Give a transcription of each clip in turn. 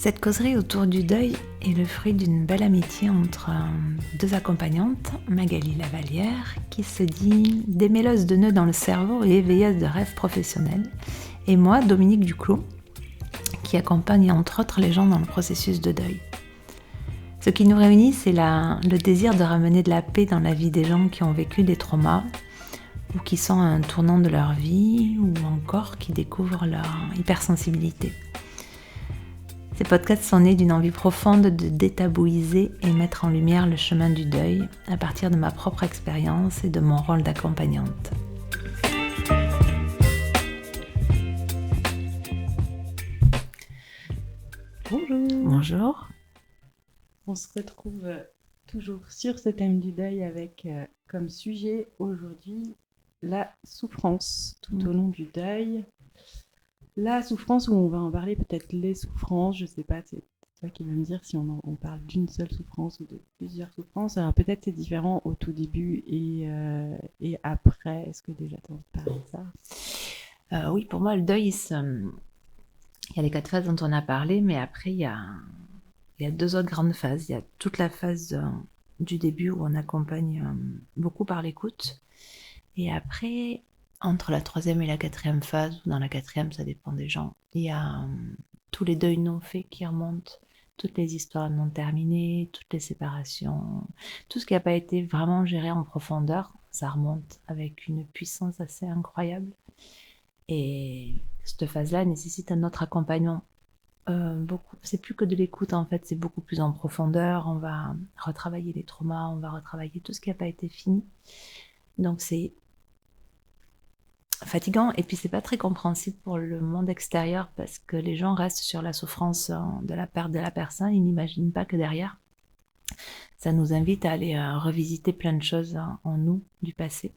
Cette causerie autour du deuil est le fruit d'une belle amitié entre deux accompagnantes, Magali Lavalière, qui se dit démêleuse de nœuds dans le cerveau et éveilleuse de rêves professionnels, et moi, Dominique Duclos, qui accompagne entre autres les gens dans le processus de deuil. Ce qui nous réunit, c'est le désir de ramener de la paix dans la vie des gens qui ont vécu des traumas, ou qui sont à un tournant de leur vie, ou encore qui découvrent leur hypersensibilité. Ces podcasts sont nés d'une envie profonde de détabouiser et mettre en lumière le chemin du deuil à partir de ma propre expérience et de mon rôle d'accompagnante. Bonjour. Bonjour. On se retrouve toujours sur ce thème du deuil avec comme sujet aujourd'hui la souffrance tout au long du deuil. La souffrance, où on va en parler, peut-être les souffrances, je sais pas, c'est toi qui vas me dire si on parle d'une seule souffrance ou de plusieurs souffrances. Alors peut-être c'est différent au tout début et après. Est-ce que déjà tu as envie de parler de ça? Oui, pour moi, le deuil, il y a les 4 phases dont on a parlé, mais après, il y a 2 autres grandes phases. Il y a toute la phase du début où on accompagne beaucoup par l'écoute. Et après, entre la 3e et la 4e phase, ou dans la 4e, ça dépend des gens, il y a tous les deuils non faits qui remontent, toutes les histoires non terminées, toutes les séparations, tout ce qui n'a pas été vraiment géré en profondeur, ça remonte avec une puissance assez incroyable. Et cette phase-là nécessite un autre accompagnement. C'est plus que de l'écoute en fait, c'est beaucoup plus en profondeur. On va retravailler les traumas, on va retravailler tout ce qui n'a pas été fini. Donc c'est fatigant et puis c'est pas très compréhensible pour le monde extérieur parce que les gens restent sur la souffrance de la perte de la personne, ils n'imaginent pas que derrière ça nous invite à aller revisiter plein de choses en nous du passé.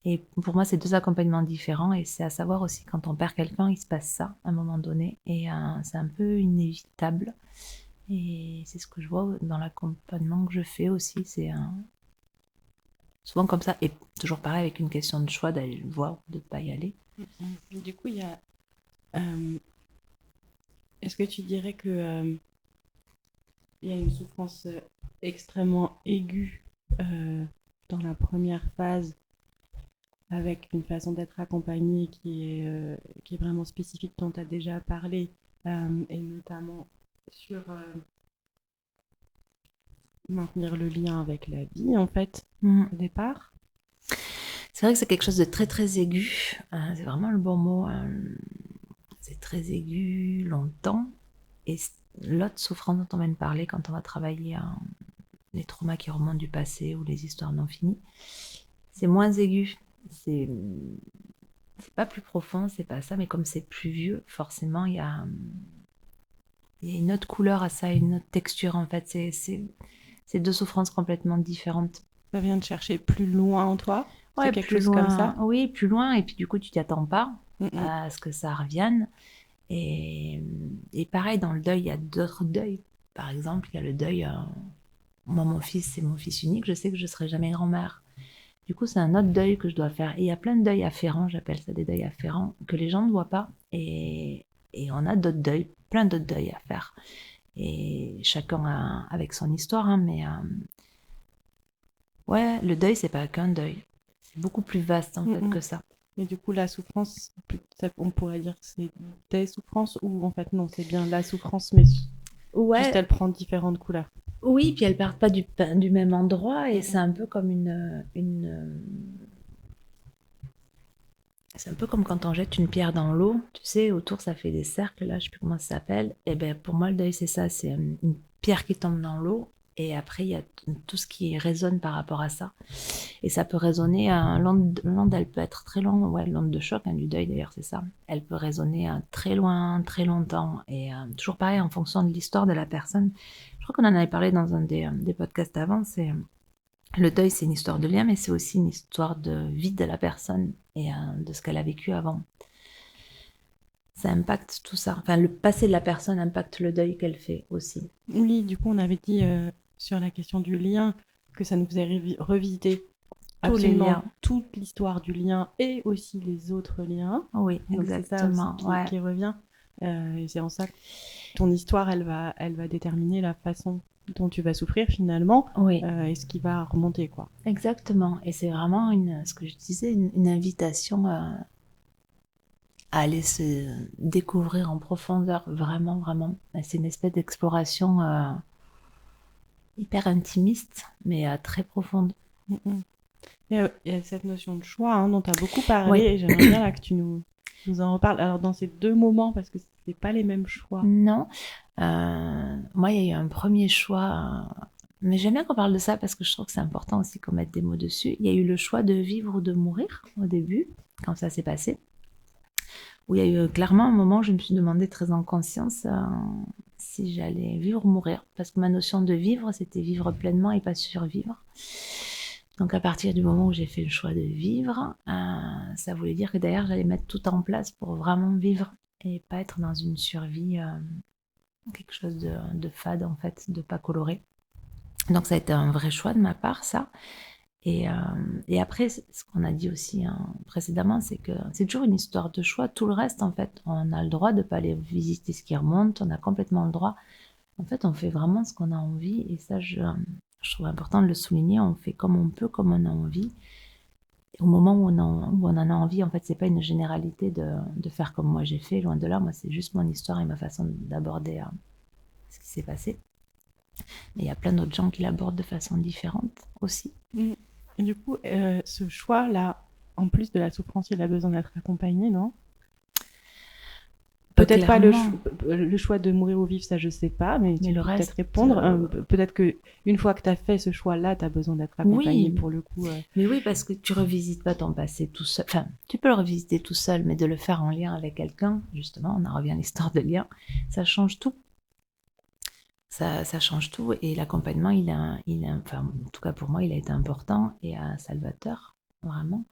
Et pour moi c'est 2 accompagnements différents et c'est à savoir aussi quand on perd quelqu'un il se passe ça à un moment donné et c'est un peu inévitable et c'est ce que je vois dans l'accompagnement que je fais aussi, c'est souvent comme ça, et toujours pareil avec une question de choix d'aller le voir ou de ne pas y aller. Du coup, il y a... est-ce que tu dirais que il y a une souffrance extrêmement aiguë dans la première phase avec une façon d'être accompagnée qui est vraiment spécifique dont tu as déjà parlé et notamment sur maintenir le lien avec la vie en fait au départ. C'est vrai que c'est quelque chose de très très aigu, c'est vraiment le bon mot, c'est très aigu, longtemps, et l'autre souffrance dont on vient de parler quand on va travailler les traumas qui remontent du passé ou les histoires non finies, c'est moins aigu, c'est pas plus profond, c'est pas ça, mais comme c'est plus vieux, forcément il y a une autre couleur à ça, une autre texture en fait, c'est 2 souffrances complètement différentes. Ça vient de chercher plus loin en toi. Ouais, c'est quelque plus chose loin, comme ça. Oui, plus loin, et puis du coup tu t'y attends pas à ce que ça revienne. Et pareil, dans le deuil, il y a d'autres deuils. Par exemple, il y a le deuil, moi mon fils, c'est mon fils unique, je sais que je ne serai jamais grand-mère. Du coup, c'est un autre deuil que je dois faire. Et il y a plein de deuils afférents, j'appelle ça des deuils afférents, que les gens ne voient pas. Et on a d'autres deuils, plein d'autres deuils à faire. Et chacun avec son histoire, mais ouais, le deuil, c'est pas qu'un deuil. C'est beaucoup plus vaste en fait que ça. Et du coup, la souffrance, on pourrait dire que c'est des souffrances ou en fait non, c'est bien la souffrance, mais juste elle prend différentes couleurs. Oui, puis elles partent pas du même endroit et c'est un peu comme c'est un peu comme quand on jette une pierre dans l'eau, tu sais, autour ça fait des cercles, là, je sais plus comment ça s'appelle. Et ben pour moi le deuil c'est ça, c'est une pierre qui tombe dans l'eau et après il y a tout ce qui résonne par rapport à ça. Et ça peut résonner l'onde elle peut être très longue, ouais, l'onde de choc du deuil d'ailleurs c'est ça. Elle peut résonner très loin, très longtemps et toujours pareil en fonction de l'histoire de la personne. Je crois qu'on en avait parlé dans un des podcasts avant, c'est le deuil, c'est une histoire de lien, mais c'est aussi une histoire de vie de la personne et de ce qu'elle a vécu avant. Ça impacte tout ça. Enfin, le passé de la personne impacte le deuil qu'elle fait aussi. Oui, du coup, on avait dit sur la question du lien que ça nous faisait revisiter absolument toute l'histoire du lien et aussi les autres liens. Oui, donc exactement. C'est ça aussi qui revient. Et c'est en ça que ton histoire, elle va déterminer la façon dont tu vas souffrir finalement, Oui, et ce qui va remonter, quoi. exactement. Et c'est vraiment ce que je disais, une invitation à aller se découvrir en profondeur, vraiment, vraiment. Et c'est une espèce d'exploration hyper intimiste, mais très profonde. Mm, mm. Il y a cette notion de choix, hein, dont tu as beaucoup parlé, Oui, et j'aimerais bien là que tu nous en reparles. Alors, dans ces deux moments, parce que c'est pas les mêmes choix. non. Moi, il y a eu un premier choix, mais j'aime bien qu'on parle de ça parce que je trouve que c'est important aussi qu'on mette des mots dessus. Il y a eu le choix de vivre ou de mourir au début, quand ça s'est passé. Où il y a eu clairement un moment où je me suis demandé très en conscience si j'allais vivre ou mourir. Parce que ma notion de vivre, c'était vivre pleinement et pas survivre. Donc à partir du moment où j'ai fait le choix de vivre, ça voulait dire que d'ailleurs j'allais mettre tout en place pour vraiment vivre et pas être dans une survie, quelque chose de fade en fait, de pas coloré. Donc ça a été un vrai choix de ma part, ça. Et après, ce qu'on a dit aussi précédemment, c'est que c'est toujours une histoire de choix. Tout le reste, en fait, on a le droit de ne pas aller visiter ce qui remonte, on a complètement le droit. En fait, on fait vraiment ce qu'on a envie, et ça, je trouve important de le souligner. On fait comme on peut, comme on a envie. Au moment où où on en a envie, en fait, c'est pas une généralité de faire comme moi j'ai fait, loin de là. Moi, c'est juste mon histoire et ma façon d'aborder ce qui s'est passé. Mais il y a plein d'autres gens qui l'abordent de façon différente aussi. Mm. Et du coup, ce choix-là, en plus de la souffrance, il a besoin d'être accompagné, non? Peut-être pas Clairement, le choix de mourir ou vivre, ça je sais pas, mais tu mais le peux peut-être reste, répondre. Peut-être que une fois que tu as fait ce choix-là, tu as besoin d'être accompagné oui. pour le coup. Mais oui, parce que tu revisites pas ton passé tout seul. Enfin, tu peux le revisiter tout seul, mais de le faire en lien avec quelqu'un, justement, on en revient à l'histoire de lien, ça change tout. Ça change tout. Et l'accompagnement, enfin, en tout cas pour moi, il a été important et salvateur, vraiment.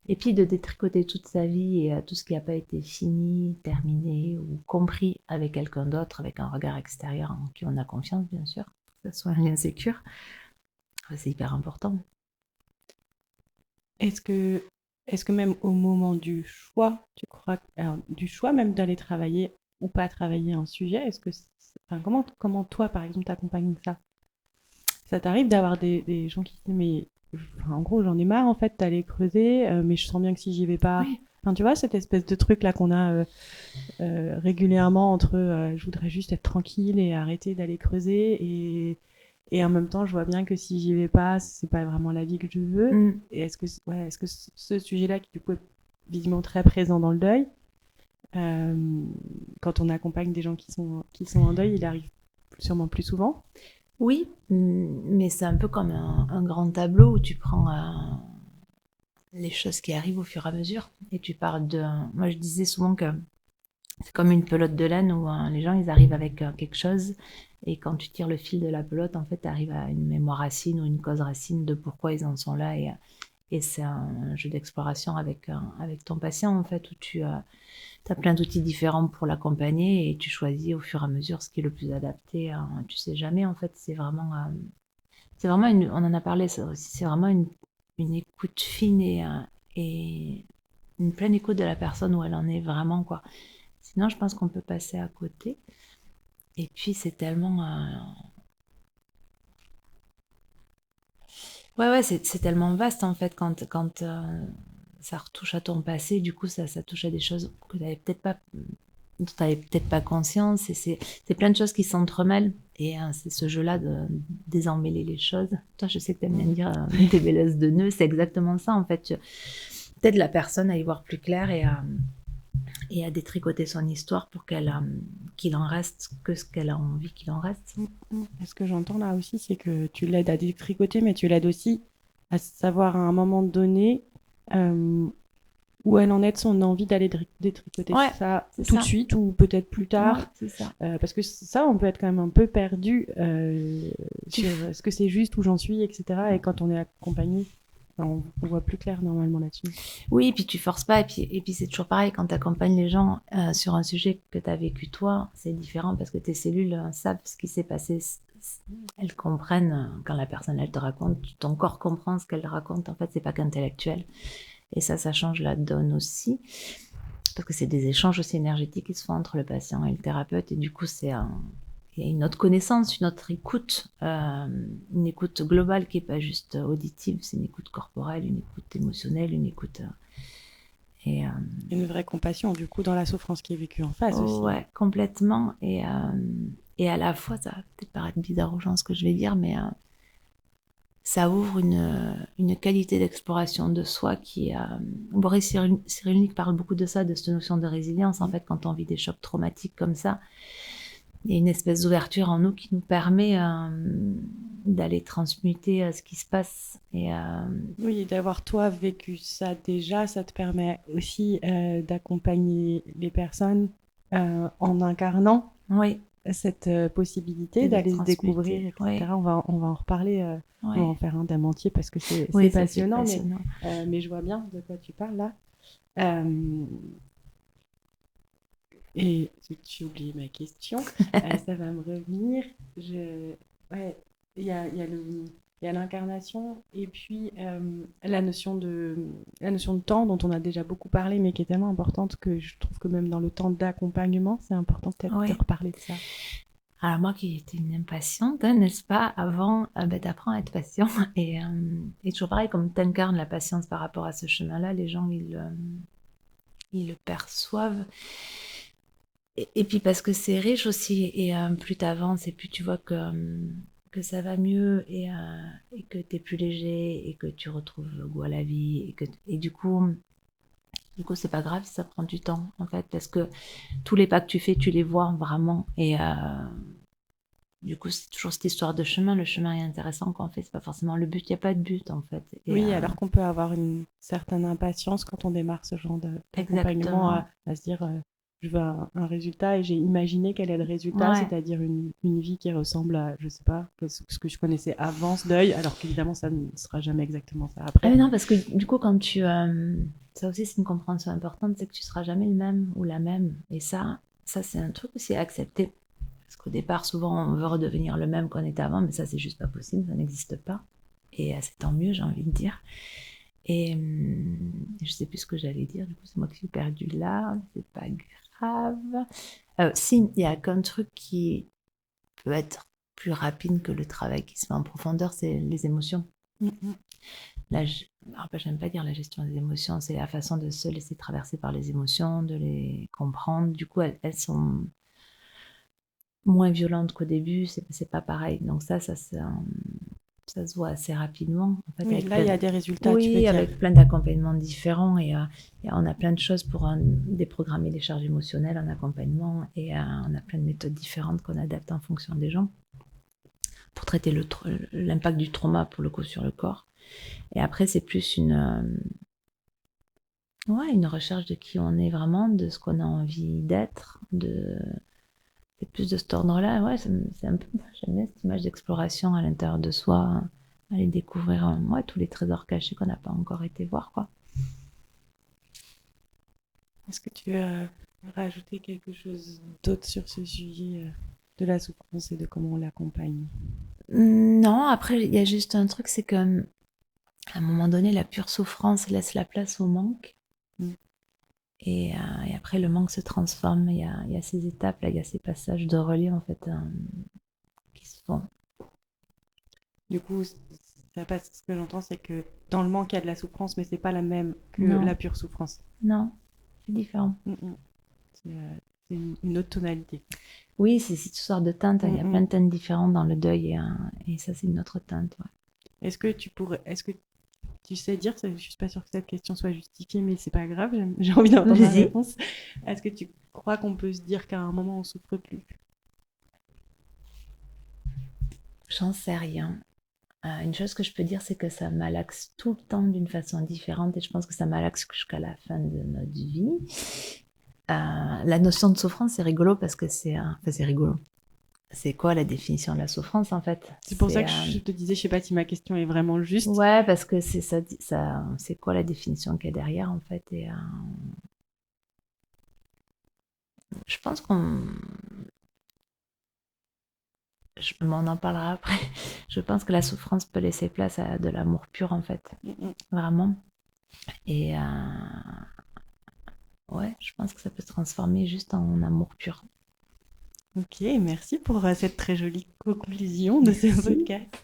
Et puis de détricoter toute sa vie et tout ce qui n'a pas été fini, terminé ou compris avec quelqu'un d'autre, avec un regard extérieur en qui on a confiance, bien sûr, que ce soit un lien sécure, c'est hyper important. Est-ce que, est-ce que même au moment du choix, tu crois, alors, du choix même d'aller travailler ou pas travailler un sujet, enfin, comment toi, par exemple, t'accompagnes ça? Ça t'arrive d'avoir des gens qui te disent, mais enfin, en gros, j'en ai marre en fait d'aller creuser, mais je sens bien que si j'y vais pas. Oui, Enfin, tu vois, cette espèce de truc là qu'on a régulièrement entre je voudrais juste être tranquille et arrêter d'aller creuser et en même temps, je vois bien que si j'y vais pas, c'est pas vraiment la vie que je veux. mm. Et est-ce que ce sujet-là, qui du coup est visiblement très présent dans le deuil, euh, quand on accompagne des gens qui sont en deuil, il arrive sûrement plus souvent. Oui, mais c'est un peu comme un grand tableau où tu prends les choses qui arrivent au fur et à mesure et tu parles de. Moi, je disais souvent que c'est comme une pelote de laine où les gens ils arrivent avec quelque chose et quand tu tires le fil de la pelote, en fait, tu arrives à une mémoire racine ou une cause racine de pourquoi ils en sont là et c'est un jeu d'exploration avec ton patient en fait où tu as plein d'outils différents pour l'accompagner et tu choisis au fur et à mesure ce qui est le plus adapté. Tu sais jamais en fait, c'est vraiment on en a parlé ça aussi, c'est vraiment une écoute fine et une pleine écoute de la personne où elle en est vraiment quoi. Sinon, je pense qu'on peut passer à côté. Et puis, c'est tellement. Ouais, ouais, c'est tellement vaste en fait quand ça retouche à ton passé. Du coup, ça touche à des choses que tu n'avais peut-être pas, dont tu n'avais peut-être pas conscience. Et c'est plein de choses qui s'entremêlent. Et c'est ce jeu-là de désemmêler les choses. Toi, je sais que tu aimes bien dire des belleuses de nœuds. C'est exactement ça en fait. Peut-être la personne à y voir plus clair et à détricoter son histoire pour qu'il en reste que ce qu'elle a envie qu'il en reste. Et ce que j'entends là aussi, c'est que tu l'aides à détricoter, mais tu l'aides aussi à savoir à un moment donné euh, où elle en est de son envie d'aller détricoter Ouais, ça c'est tout de ça. suite ou peut-être plus Ouais, tard. c'est ça. Parce que ça, on peut être quand même un peu perdu sur est-ce que c'est juste où j'en suis, etc. Et quand on est accompagné, on voit plus clair normalement là-dessus. Oui, et puis tu forces pas. Et puis c'est toujours pareil quand tu accompagnes les gens sur un sujet que tu as vécu toi, c'est différent parce que tes cellules savent ce qui s'est passé. Elles comprennent quand la personne elle te raconte, ton corps comprend ce qu'elle raconte. En fait, c'est pas qu'intellectuel. Et ça change la donne aussi. parce que c'est des échanges aussi énergétiques qui se font entre le patient et le thérapeute, et du coup, il y a une autre connaissance, une autre écoute, une écoute globale qui n'est pas juste auditive, c'est une écoute corporelle, une écoute émotionnelle, une écoute... Une vraie compassion, du coup, dans la souffrance qui est vécue en face aussi. Ouais, complètement. Et à la fois, ça va peut-être paraître bizarre aux gens ce que je vais dire, mais ça ouvre une qualité d'exploration de soi qui est... Boris Cyrulnik parle beaucoup de ça, de cette notion de résilience. En fait, quand on vit des chocs traumatiques comme ça, il y a une espèce d'ouverture en nous qui nous permet d'aller transmuter ce qui se passe. Oui, d'avoir toi vécu ça déjà, ça te permet aussi d'accompagner les personnes en incarnant cette possibilité d'aller se découvrir, etc. Oui. On va en reparler, on va en faire un thème entier parce que c'est passionnant, mais je vois bien de quoi tu parles là. Et j'ai oublié ma question, ça va me revenir. Ouais, il y a l'incarnation et puis la notion de temps dont on a déjà beaucoup parlé, mais qui est tellement importante que je trouve que même dans le temps d'accompagnement, c'est important peut-être de reparler de ça. Alors moi qui étais une impatiente, n'est-ce pas, avant d'apprendre à être patient, et toujours pareil, comme tu incarnes la patience par rapport à ce chemin-là, les gens, ils le perçoivent. Et puis parce que c'est riche aussi, et plus tu avances, et plus tu vois que ça va mieux, et que tu es plus léger, et que tu retrouves le goût à la vie, et du coup, c'est pas grave si ça prend du temps, en fait, parce que tous les pas que tu fais, tu les vois vraiment, et du coup, c'est toujours cette histoire de chemin. Le chemin est intéressant quand on fait, c'est pas forcément le but, il n'y a pas de but, en fait. Et oui, alors qu'on peut avoir une certaine impatience quand on démarre ce genre d'accompagnement à se dire... je veux un résultat et j'ai imaginé quel est le résultat, c'est-à-dire une vie qui ressemble à, je sais pas, ce que je connaissais avant ce deuil, alors qu'évidemment ça ne sera jamais exactement ça après. Ah non, parce que du coup, quand tu... ça aussi, c'est une compréhension importante, c'est que tu seras jamais le même ou la même. Et ça c'est un truc aussi à accepter. Parce qu'au départ, souvent, on veut redevenir le même qu'on était avant, mais ça, c'est juste pas possible, ça n'existe pas. Et c'est tant mieux, j'ai envie de dire. Et je sais plus ce que j'allais dire, du coup, c'est moi qui suis perdue là, c'est pas grave. Si, il y a qu'un truc qui peut être plus rapide que le travail qui se fait en profondeur, c'est les émotions. J'aime pas dire la gestion des émotions, c'est la façon de se laisser traverser par les émotions, de les comprendre. Du coup, elles sont moins violentes qu'au début, c'est pas pareil. Donc ça se voit assez rapidement. En fait, oui, là, il y a des résultats. Oui, tu veux avec dire. plein d'accompagnements différents, et on a plein de choses pour déprogrammer les charges émotionnelles en accompagnement, et on a plein de méthodes différentes qu'on adapte en fonction des gens pour traiter l'impact du trauma, pour le coup, sur le corps. Et après, c'est plus une recherche de qui on est vraiment, de ce qu'on a envie d'être, c'est plus de cet ordre-là. Ouais, c'est un peu... J'aime bien cette image d'exploration à l'intérieur de soi, aller découvrir tous les trésors cachés qu'on n'a pas encore été voir, quoi. Est-ce que tu veux rajouter quelque chose d'autre sur ce sujet de la souffrance et de comment on l'accompagne? Non, après, il y a juste un truc, c'est qu'à un moment donné, la pure souffrance laisse la place au manque. Et après, le manque se transforme. Il y a ces étapes, là, il y a ces passages de relais, en fait, qui se font. Du coup, ce que j'entends, c'est que dans le manque, il y a de la souffrance, mais c'est pas la même que la pure souffrance. Non, c'est différent. C'est une autre tonalité. Oui, c'est cette histoire de teinte. Il y a plein de teintes différentes dans le deuil, et ça, c'est une autre teinte. Ouais. Est-ce que tu sais dire, je suis pas sûre que cette question soit justifiée, mais c'est pas grave, j'ai envie d'entendre la réponse. Est-ce que tu crois qu'on peut se dire qu'à un moment on souffre plus? J'en sais rien. Une chose que je peux dire, c'est que ça malaxe tout le temps d'une façon différente, et je pense que ça malaxe jusqu'à la fin de notre vie. La notion de souffrance, c'est rigolo parce que c'est rigolo. C'est quoi la définition de la souffrance, en fait? C'est pour ça que je te disais, je sais pas si ma question est vraiment juste. Ouais, parce que c'est quoi la définition qu'il y a derrière, en fait? Et je pense on en parlera après. Je pense que la souffrance peut laisser place à de l'amour pur, en fait. Vraiment. Et ouais, je pense que ça peut se transformer juste en amour pur. Ok, merci pour cette très jolie conclusion de ce Merci. podcast.